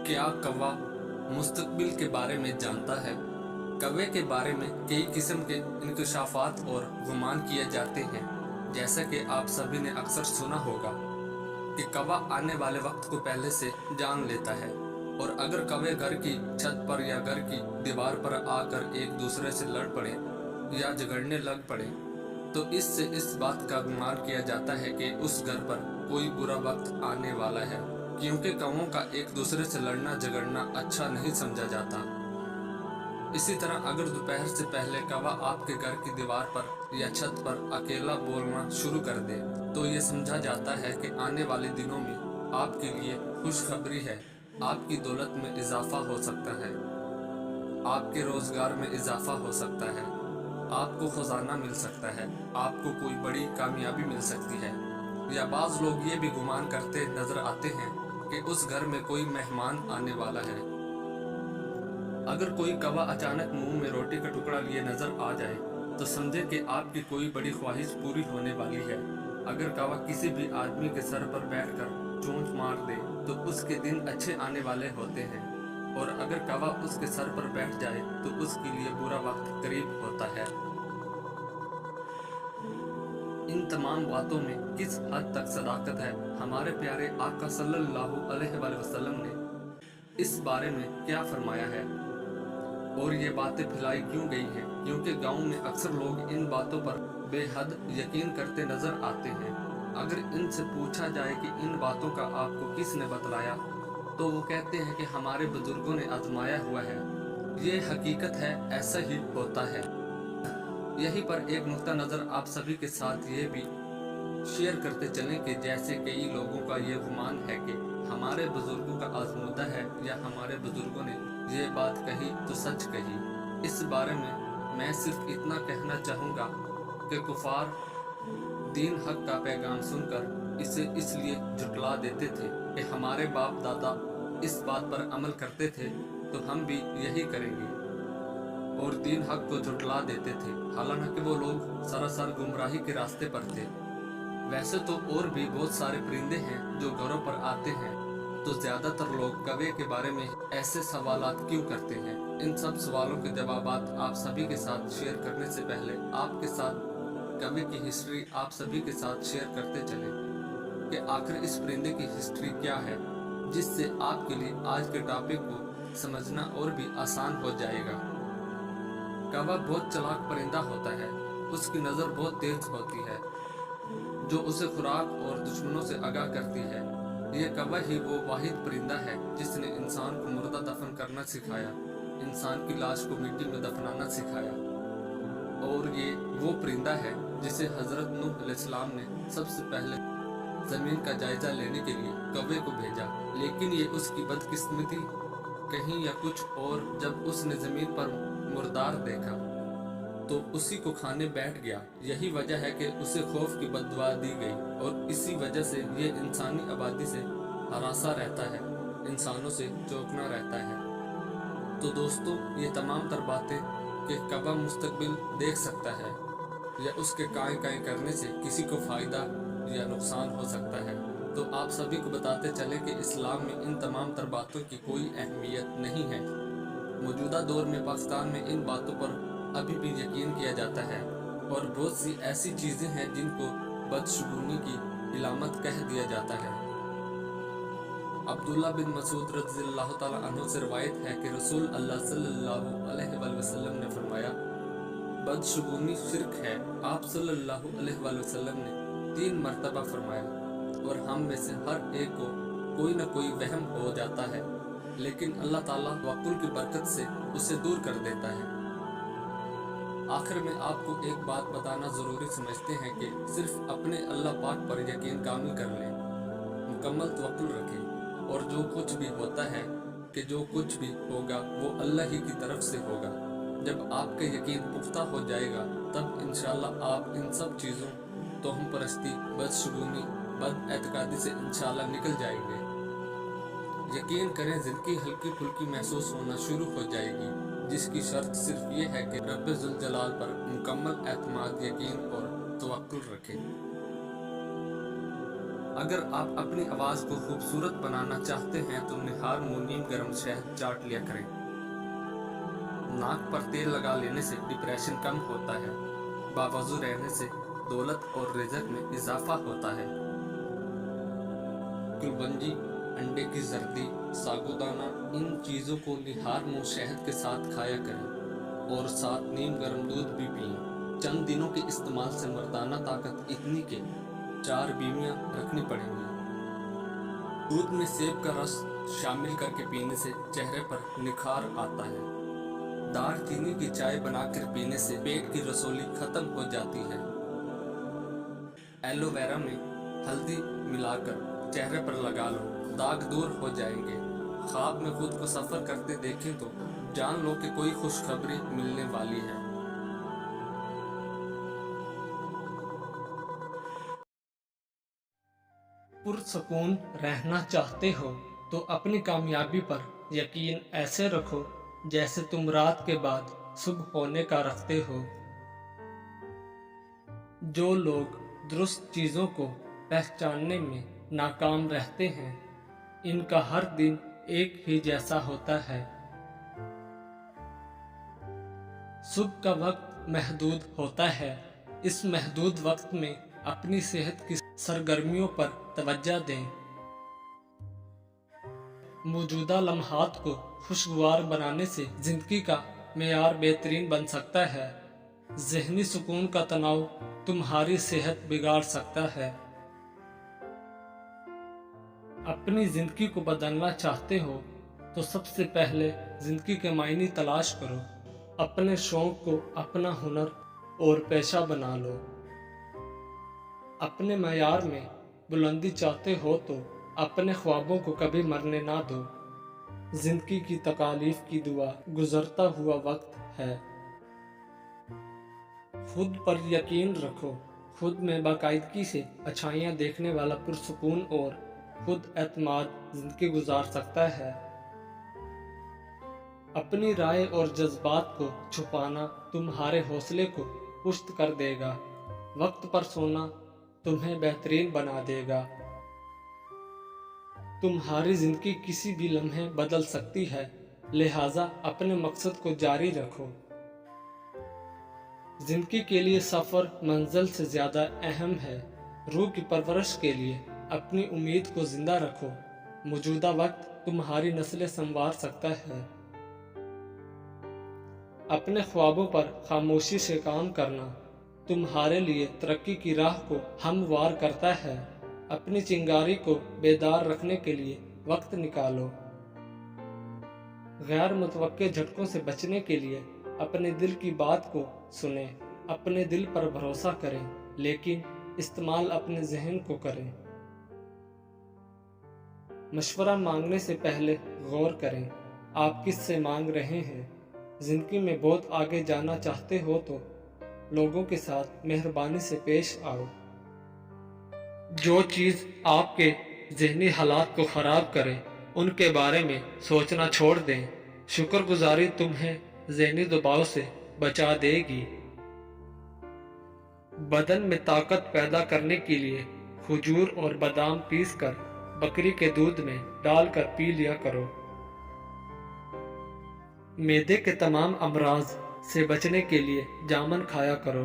क्या कौवा मुस्तकबिल के बारे में जानता है? कौवे के बारे में कई किस्म के इंकशाफात और गुमान किए जाते हैं। जैसा कि आप सभी ने अक्सर सुना होगा कि कौवा आने वाले वक्त को पहले से जान लेता है, और अगर कौवे घर की छत पर या घर की दीवार पर आकर एक दूसरे से लड़ पड़े या झगड़ने लग पड़े, तो इससे इस बात का गुमान किया जाता है कि उस घर पर कोई बुरा वक्त आने वाला है, क्योंकि कौवों का एक दूसरे से लड़ना झगड़ना अच्छा नहीं समझा जाता। इसी तरह अगर दोपहर से पहले कौवा आपके घर की दीवार पर या छत पर अकेला बोलना शुरू कर दे, तो ये समझा जाता है कि आने वाले दिनों में आपके लिए खुशखबरी है। आपकी दौलत में इजाफा हो सकता है, आपके रोजगार में इजाफा हो सकता है, आपको खजाना मिल सकता है, आपको कोई बड़ी कामयाबी मिल सकती है। या बाज लोग ये भी गुमान करते नजर आते हैं कि उस घर में कोई मेहमान आने वाला है। अगर कोई कौवा अचानक मुंह में रोटी का टुकड़ा लिए नजर आ जाए, तो समझे कि आपकी कोई बड़ी ख्वाहिश पूरी होने वाली है। अगर कौवा किसी भी आदमी के सर पर बैठकर चोंच मार दे, तो उसके दिन अच्छे आने वाले होते हैं, और अगर कौवा उसके सर पर बैठ जाए तो उसके लिए बुरा वक्त करीब होता है। इन तमाम बातों में किस हद तक सदाकत है? हमारे प्यारे आका सल्लल्लाहु अलैहि वसल्लम ने इस बारे में क्या फरमाया है, और ये बातें फैलाई क्यों गई हैं? क्योंकि गांव में अक्सर लोग इन बातों पर बेहद यकीन करते नजर आते हैं। अगर इनसे पूछा जाए कि इन बातों का आपको किसने बतलाया, तो वो कहते हैं कि हमारे बुजुर्गों ने आजमाया हुआ है। ये हकीकत है, ऐसा ही होता है। यहीं पर एक नुक्ता नज़र आप सभी के साथ ये भी शेयर करते चलें कि जैसे कई लोगों का ये गुमान है कि हमारे बुजुर्गों का आजमूदा है, या हमारे बुजुर्गों ने ये बात कही तो सच कही। इस बारे में मैं सिर्फ इतना कहना चाहूँगा कि कुफार दीन हक का पैगाम सुनकर इसे इसलिए झुटला देते थे कि हमारे बाप दादा इस बात पर अमल करते थे, तो हम भी यही करेंगे, और दीन हक को झुटला देते थे, हालांकि वो लोग सरासर गुमराही के रास्ते पर थे। वैसे तो और भी बहुत सारे परिंदे हैं जो घरों पर आते हैं, तो ज्यादातर लोग कौवे के बारे में ऐसे सवालात क्यों करते हैं? इन सब सवालों के जवाबात आप सभी के साथ शेयर करने से पहले आपके साथ कौवे की हिस्ट्री आप सभी के साथ शेयर करते चले कि आखिर इस परिंदे की हिस्ट्री क्या है, जिससे आपके लिए आज के टॉपिक को समझना और भी आसान हो जाएगा। कौवा बहुत चालाक परिंदा होता है। उसकी नज़र बहुत तेज होती है, जो उसे खुराक और दुश्मनों से आगाह करती है। ये कौवा ही वो वाहिद परिंदा है जिसने इंसान को मुर्दा दफन करना सिखाया, इंसान की लाश को मिट्टी में दफनाना सिखाया। और ये वो परिंदा है जिसे हजरत नूह अलैहिस्सलाम ने सबसे पहले जमीन का जायजा लेने के लिए कौवे को भेजा, लेकिन ये उसकी बदकिस्मती कहीं या कुछ और, जब उसने जमीन पर मुर्दार देखा तो उसी को खाने बैठ गया। यही वजह है कि उसे खौफ की बद्दुआ दी गई, और इसी वजह से ये इंसानी आबादी से हरासा रहता है, इंसानों से चौंकना रहता है। तो दोस्तों, ये तमाम तर बातें कि कौवा मुस्तकबिल देख सकता है, या उसके काएं काएं करने से किसी को फायदा या नुकसान हो सकता है, तो आप सभी को बताते चले कि इस्लाम में इन तमाम तर बातों की कोई अहमियत नहीं है। मौजूदा दौर में पाकिस्तान में इन बातों पर अभी भी यकीन किया जाता है, और बहुत सी ऐसी चीज़ें हैं जिनको बदशगुनी की इलामत कह दिया जाता है। अब्दुल्ला बिन मसूद रज़ियल्लाहु ताला अन्हु से रवायत है कि रसूल अल्लाह सल्लल्लाहु अलैहि वसल्लम ने फरमाया, बदशगुनी शिर्क है। आप सल्लल्लाहु अलैहि वसल्लम ने 3 मरतबा फरमाया, और हम में से हर एक को कोई न कोई वहम हो जाता है, लेकिन अल्लाह ताला तवक्कुल की बरकत से उसे दूर कर देता है। आखिर में आपको एक बात बताना ज़रूरी समझते हैं कि सिर्फ अपने अल्लाह पाक पर यकीन कामिल कर लें, मुकम्मल तवक्कुल रखें, और जो कुछ भी होता है कि जो कुछ भी होगा वो अल्लाह ही की तरफ से होगा। जब आपका यकीन पुख्ता हो जाएगा, तब इंशाल्लाह आप इन सब चीज़ों, तोहम परस्ती, बदशगुनी, बद एतकादी से इंशाल्लाह निकल जाएंगे। यकीन करें, ज़िंदगी हल्की फुल्की महसूस होना शुरू हो जाएगी, जिसकी शर्त सिर्फ ये है कि रब्बे जुल जलाल पर मुकम्मल एतमाद, यकीन और तवक्कुल रखें। اگر آپ اپنی آواز کو خوبصورت بنانا چاہتے ہیں تو نہار منہ نیم گرم شہد چاٹ لیا کریں۔ ناک پر تیل لگا لینے سے ڈپریشن کم ہوتا ہے۔ باوضو رہنے سے دولت اور رزق میں اضافہ ہوتا ہے۔ کلونجی، انڈے کی زردی، ساگودانہ، ان چیزوں کو نہار منہ شہد کے ساتھ کھایا کریں اور ساتھ نیم گرم دودھ بھی پئیں۔ چند دنوں کے استعمال سے مردانہ طاقت اتنی کہ 4 بیویاں رکھنی پڑیں گی۔ دودھ میں سیب کا رس شامل کر کے پینے سے چہرے پر نکھار آتا ہے۔ دار چینی کی چائے بنا کر پینے سے پیٹ کی رسولی ختم ہو جاتی ہے۔ ایلو ویرا میں ہلدی ملا کر چہرے پر لگا لو، داغ دور ہو جائیں گے۔ خواب میں خود کو سفر کرتے دیکھیں تو جان لو کہ کوئی خوشخبری ملنے والی ہے۔ پرسکون رہنا چاہتے ہو تو اپنی کامیابی پر یقین ایسے رکھو جیسے تم رات کے بعد صبح ہونے کا رکھتے ہو۔ جو لوگ درست چیزوں کو پہچاننے میں ناکام رہتے ہیں، ان کا ہر دن ایک ہی جیسا ہوتا ہے۔ صبح کا وقت محدود ہوتا ہے۔ اس محدود وقت میں اپنی صحت کی سرگرمیوں پر توجہ دیں۔ موجودہ لمحات کو خوشگوار بنانے سے زندگی کا معیار بہترین بن سکتا ہے۔ ذہنی سکون کا تناؤ تمہاری صحت بگاڑ سکتا ہے۔ اپنی زندگی کو بدلنا چاہتے ہو تو سب سے پہلے زندگی کے معنی تلاش کرو۔ اپنے شوق کو اپنا ہنر اور پیشہ بنا لو۔ اپنے معیار میں بلندی چاہتے ہو تو اپنے خوابوں کو کبھی مرنے نہ دو۔ زندگی کی تکالیف کی دعا گزرتا ہوا وقت ہے۔ خود پر یقین رکھو۔ خود میں باقاعدگی سے اچھائیاں دیکھنے والا پرسکون اور خود اعتماد زندگی گزار سکتا ہے۔ اپنی رائے اور جذبات کو چھپانا تمہارے حوصلے کو پست کر دے گا۔ وقت پر سونا تمہیں بہترین بنا دے گا۔ تمہاری زندگی کسی بھی لمحے بدل سکتی ہے، لہٰذا اپنے مقصد کو جاری رکھو۔ زندگی کے لیے سفر منزل سے زیادہ اہم ہے۔ روح کی پرورش کے لیے اپنی امید کو زندہ رکھو۔ موجودہ وقت تمہاری نسلیں سنوار سکتا ہے۔ اپنے خوابوں پر خاموشی سے کام کرنا تمہارے لیے ترقی کی راہ کو ہموار کرتا ہے۔ اپنی چنگاری کو بیدار رکھنے کے لیے وقت نکالو۔ غیر متوقع جھٹکوں سے بچنے کے لیے اپنے دل کی بات کو سنیں۔ اپنے دل پر بھروسہ کریں، لیکن استعمال اپنے ذہن کو کریں۔ مشورہ مانگنے سے پہلے غور کریں، آپ کس سے مانگ رہے ہیں۔ زندگی میں بہت آگے جانا چاہتے ہو تو لوگوں کے ساتھ مہربانی سے پیش آؤ۔ جو چیز آپ کے ذہنی حالات کو خراب کرے ان کے بارے میں سوچنا چھوڑ دیں۔ شکر گزاری تمہیں ذہنی دباؤ سے بچا دے گی۔ بدن میں طاقت پیدا کرنے کے لیے کھجور اور بادام پیس کر بکری کے دودھ میں ڈال کر پی لیا کرو۔ معدے کے تمام امراض سے بچنے کے لیے جامن کھایا کرو۔